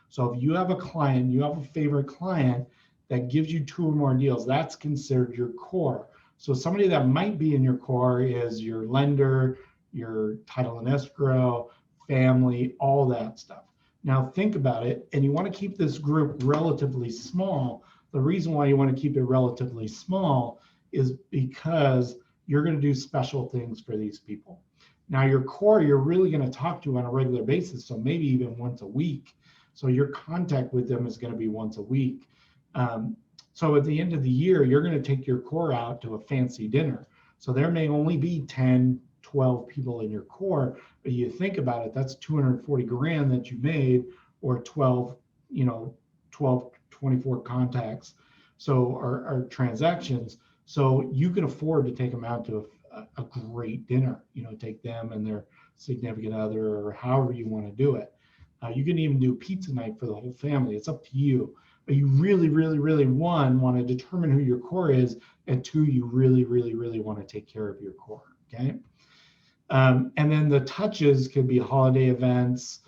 So if you have a client, you have a favorite client that gives you 2 or more deals, that's considered your core. So somebody that might be in your core is your lender, your title and escrow, family, all that stuff. Now think about it, and you want to keep this group relatively small. The reason why you want to keep it relatively small is because you're going to do special things for these people. Now your core, you're really going to talk to on a regular basis, so maybe even once a week. So your contact with them is going to be once a week. So at the end of the year, you're going to take your core out to a fancy dinner. So there may only be 10, 12 people in your core, but you think about it, that's 240 grand that you made, or 12, 24 contacts. So our transactions. So you can afford to take them out to a great dinner, take them and their significant other, or however you want to do it. You can even do pizza night for the whole family. It's up to you. But you really, one, want to determine who your core is, and 2, you really want to take care of your core, okay? And then the touches could be holiday events,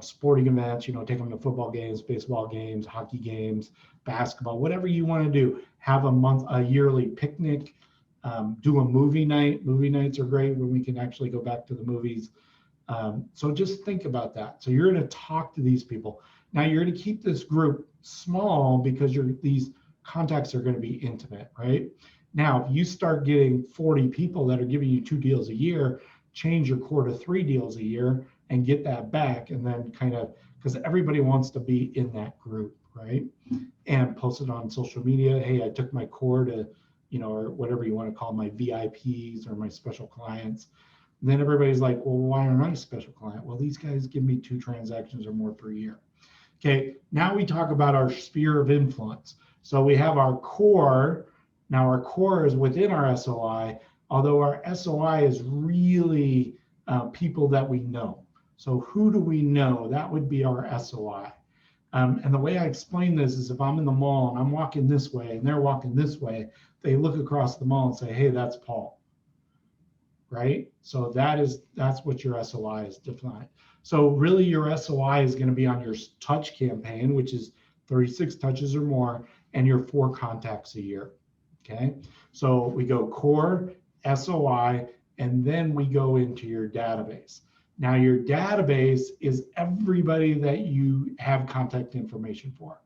sporting events, take them to football games, baseball games, hockey games, basketball, whatever you want to do. Have a yearly picnic, do a movie night. Movie nights are great when we can actually go back to the movies. So just think about that. So you're going to talk to these people. Now you're going to keep this group small because these contacts are going to be intimate, right? Now, if you start getting 40 people that are giving you 2 deals a year, change your core to 3 deals a year and get that back, and then kind of, because everybody wants to be in that group, right? And post it on social media. Hey, I took my core to, or whatever you want to call my VIPs or my special clients. And then everybody's like, well, why aren't I a special client? Well, these guys give me 2 transactions or more per year. Okay, now we talk about our sphere of influence. So we have our core. Now our core is within our SOI, although our SOI is really people that we know. So who do we know? That would be our SOI. And the way I explain this is if I'm in the mall and I'm walking this way and they're walking this way, they look across the mall and say, hey, that's Paul, right? So that's what your SOI is defined. So really your SOI is going to be on your touch campaign, which is 36 touches or more, and your 4 contacts a year. Okay, so we go core, SOI, and then we go into your database. Now your database is everybody that you have contact information for.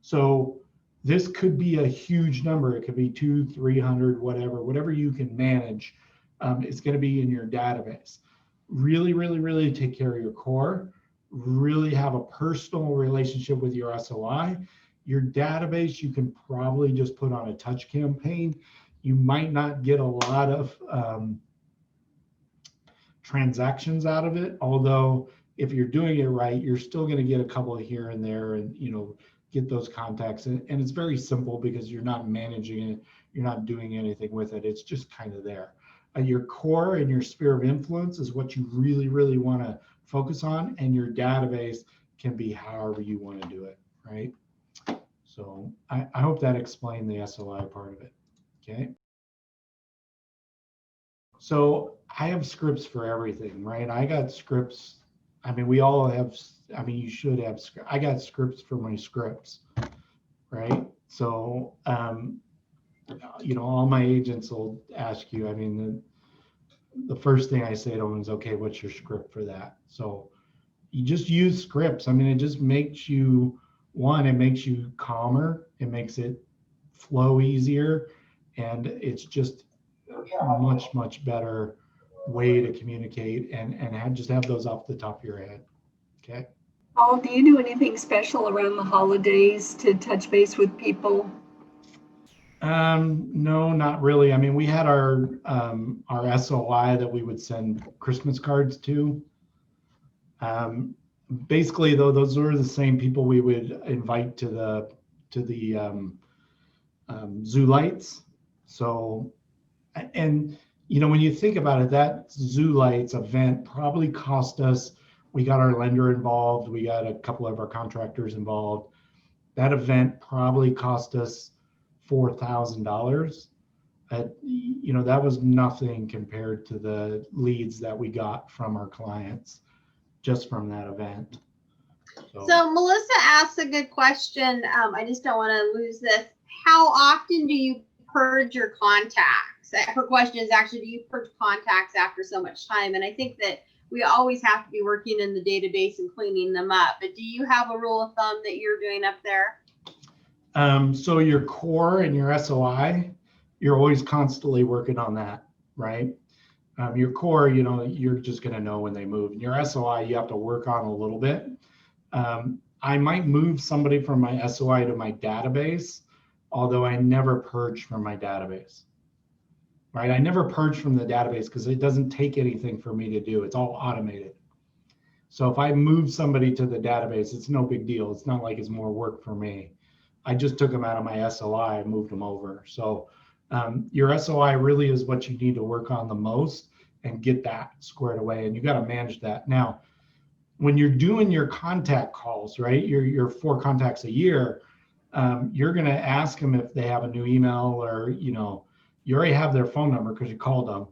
So this could be a huge number. It could be 200, 300, whatever you can manage. It's going to be in your database. Really, really, really take care of your core. Really have a personal relationship with your SOI. Your database, you can probably just put on a touch campaign. You might not get a lot of transactions out of it, although if you're doing it right, you're still going to get a couple of here and there and get those contacts. And it's very simple because you're not managing it. You're not doing anything with it. It's just kind of there. Your core and your sphere of influence is what you really, really want to focus on. And your database can be however you want to do it, right? So I hope that explained the SOI part of it, okay? So I have scripts for everything, right? I got scripts. I mean, we all have, you should have scripts. I got scripts for my scripts, right? So, all my agents will ask you, the first thing I say to them is, okay, what's your script for that? So you just use scripts. It just makes you, one, it makes you calmer. It makes it flow easier. And it's just a much, much better way to communicate and just have those off the top of your head. Okay. Paul, do you do anything special around the holidays to touch base with people? No, not really. We had our SOI that we would send Christmas cards to. Basically, though, those were the same people we would invite to the zoo lights. So, and when you think about it, that zoo lights event probably cost us. We got our lender involved. We got a couple of our contractors involved. That event probably cost us $4,000. That was nothing compared to the leads that we got from our clients just from that event. So Melissa asks a good question. I just don't want to lose this. How often do you purge your contacts? Her question is actually, do you purge contacts after so much time? And I think that we always have to be working in the database and cleaning them up. But do you have a rule of thumb that you're doing up there? So your core and your SOI, you're always constantly working on that, right? Your core, you're just going to know when they move. And your SOI, you have to work on a little bit. I might move somebody from my SOI to my database, although I never purge from my database, right? I never purge from the database because it doesn't take anything for me to do. It's all automated. So if I move somebody to the database, it's no big deal. It's not like it's more work for me. I just took them out of my SOI and moved them over. So your SOI really is what you need to work on the most and get that squared away. And you got to manage that. Now, when you're doing your contact calls, right, your 4 contacts a year, you're going to ask them if they have a new email or, you already have their phone number because you called them.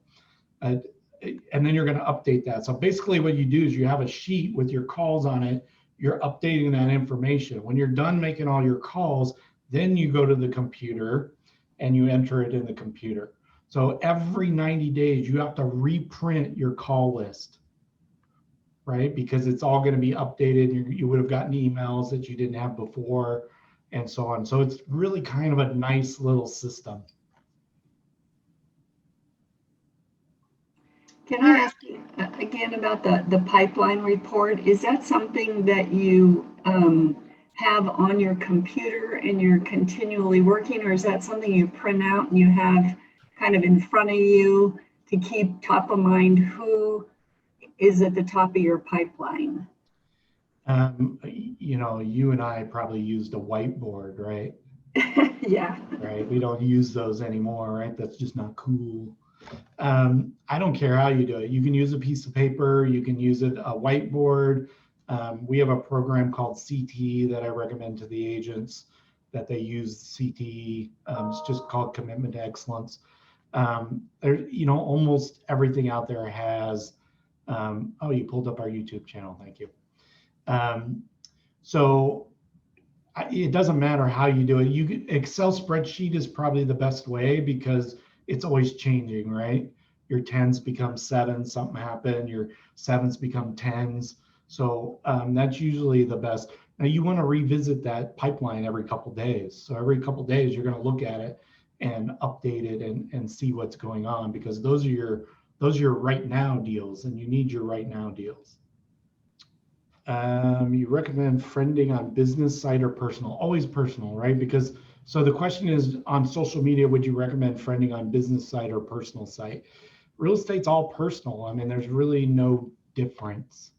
And then you're going to update that. So basically what you do is you have a sheet with your calls on it. You're updating that information. When you're done making all your calls, then you go to the computer and you enter it in the computer. So every 90 days, you have to reprint your call list. right? Because it's all going to be updated. You would have gotten emails that you didn't have before and so on. So it's really kind of a nice little system. Can I ask you again about the pipeline report? Is that something that you have on your computer and you're continually working, or is that something you print out and you have kind of in front of you to keep top of mind who is at the top of your pipeline? You know, you and I probably used a whiteboard, right? Yeah. Right. We don't use those anymore, right? That's just not cool. I don't care how you do it. You can use a piece of paper, you can use a whiteboard. We have a program called CT that I recommend to the agents that they use CT. It's just called Commitment to Excellence. There, you know, almost everything out there has, oh, you pulled up our YouTube channel. Thank you. So it doesn't matter how you do it. Excel spreadsheet is probably the best way because it's always changing, right? Your 10s become 7s, something happened, your 7s become 10s. So that's usually the best. Now you want to revisit that pipeline every couple of days. So every couple of days, you're going to look at it and update it and see what's going on, because those are your right now deals, and you need your right now deals. You recommend friending on business site or personal? Always personal, right? Because so the question is, on social media, would you recommend friending on business site or personal site? Real estate's all personal. I mean, there's really no difference.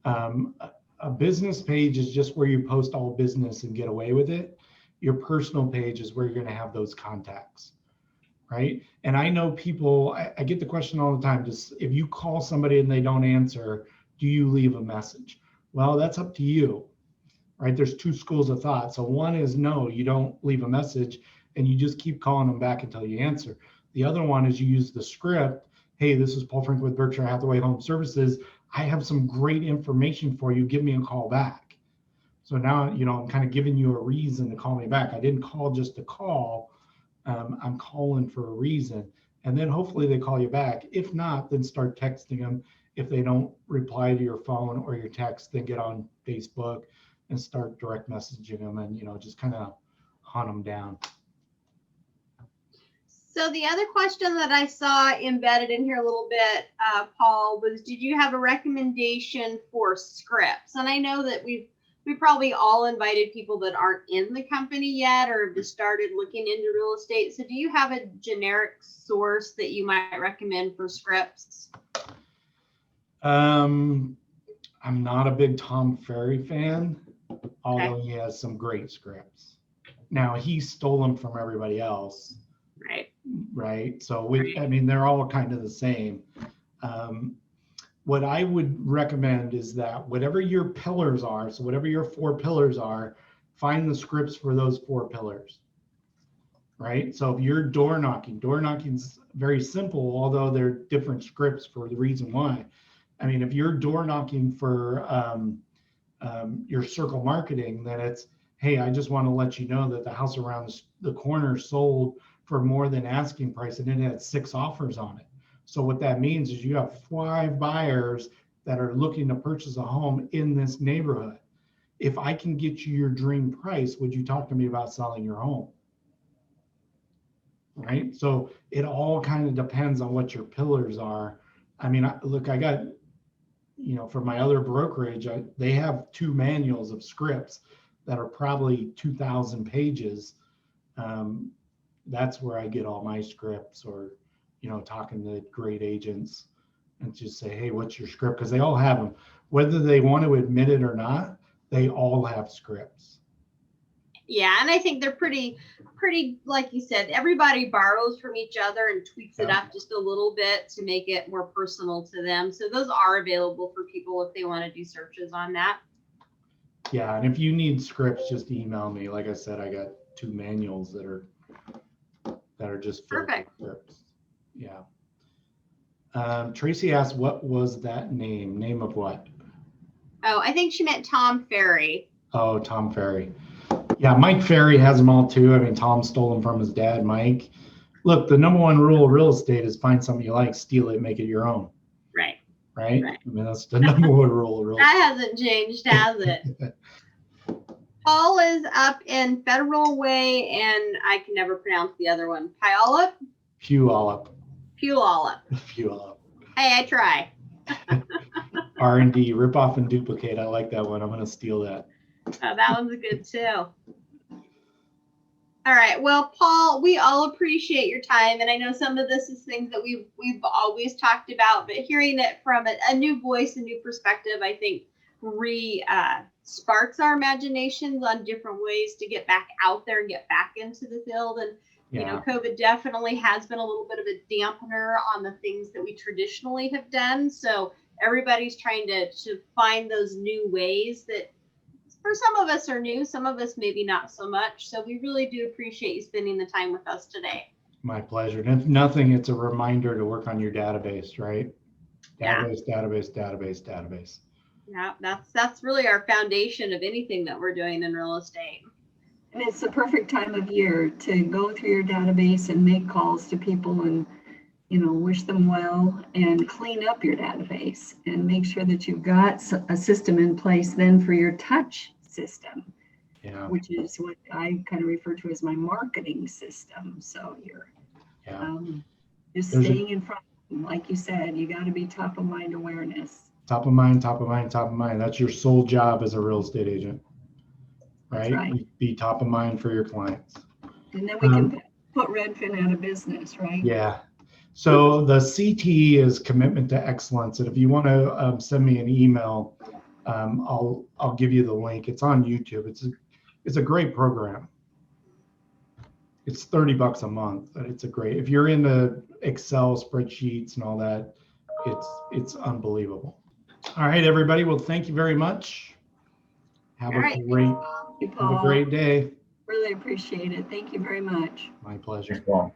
A business page is just where you post all business and get away with it. Your personal page is where you're going to have those contacts, right? And I know people, I get the question all the time, just if you call somebody and they don't answer, do you leave a message? Well, that's up to you, right? There's two schools of thought. So one is no, you don't leave a message and you just keep calling them back until you answer. The other one is you use the script. Hey, this is Paul Frank with Berkshire Hathaway Home Services. I have some great information for you. Give me a call back. So now, you know, I'm kind of giving you a reason to call me back. I didn't call just to call. I'm calling for a reason. And then hopefully they call you back. If not, then start texting them. If they don't reply to your phone or your text, then get on Facebook and start direct messaging them and, you know, just kind of hunt them down. So the other question that I saw embedded in here a little bit, Paul, was did you have a recommendation for scripts? And I know that we probably all invited people that aren't in the company yet or have just started looking into real estate. So do you have a generic source that you might recommend for scripts? I'm not a big Tom Ferry fan, although Okay. he has some great scripts. Now he stole them from everybody else. Right. So I mean, they're all kind of the same. What I would recommend is that whatever your pillars are, so whatever your 4 pillars are, find the scripts for those 4 pillars. Right. So if you're door knocking's very simple, although there are different scripts for the reason why. I mean, if you're door knocking for your circle marketing, then it's, hey, I just want to let you know that the house around the corner sold for more than asking price and it had 6 offers on it. So what that means is you have 5 buyers that are looking to purchase a home in this neighborhood. If I can get you your dream price, would you talk to me about selling your home? Right. So it all kind of depends on what your pillars are. I mean, look, I got, you know, for my other brokerage, they have 2 manuals of scripts that are probably 2,000 pages. That's where I get all my scripts, or, you know, talking to great agents and just say, hey, what's your script? Because they all have them, whether they want to admit it or not, they all have scripts. Yeah, and I think they're pretty, like you said, everybody borrows from each other and tweaks it up just a little bit to make it more personal to them. So those are available for people if they want to do searches on that. Yeah, and if you need scripts, just email me. Like I said, I got 2 manuals that are just filled with scripts. Yeah. Tracy asked, what was that name? Name of what? Oh, I think she meant Tom Ferry. Oh, Tom Ferry. Yeah, Mike Ferry has them all too. I mean, Tom stole them from his dad, Mike. Look, the #1 rule of real estate is find something you like, steal it, make it your own. Right. right? Right. I mean, that's the number one rule of real estate. That hasn't changed, has it? Paul is up in Federal Way, and I can never pronounce the other one. Puyallup? Puyallup. Puyallup. Puyallup. Hey, I try. R&D, rip off and duplicate. I like that one. I'm going to steal that. Oh, that one's good too. All right. Well, Paul, we all appreciate your time, and I know some of this is things that we've always talked about, but hearing it from a new voice, a new perspective, I think sparks our imaginations on different ways to get back out there and get back into the field. And you know, COVID definitely has been a little bit of a dampener on the things that we traditionally have done. So everybody's trying to find those new ways that for some of us are new, some of us maybe not so much. So we really do appreciate you spending the time with us today. My pleasure. And if nothing, it's a reminder to work on your database, right? Database, database. Yeah, that's really our foundation of anything that we're doing in real estate. And it's the perfect time of year to go through your database and make calls to people and, you know, wish them well and clean up your database and make sure that you've got a system in place then for your touch system, which is what I kind of refer to as my marketing system. So you're just staying in front of them. Like you said, you got to be top of mind awareness. Top of mind. That's your sole job as a real estate agent, right? Right. Be top of mind for your clients. And then we can put Redfin out of business, right? Yeah. So the CTE is commitment to excellence. And if you want to send me an email, I'll give you the link. It's on YouTube. It's a great program. It's $30 a month. It's a great, if you're into Excel spreadsheets and all that, it's unbelievable. All right, everybody. Well, thank you very much. Have a great day. Really appreciate it. Thank you very much. My pleasure. Thanks, Paul.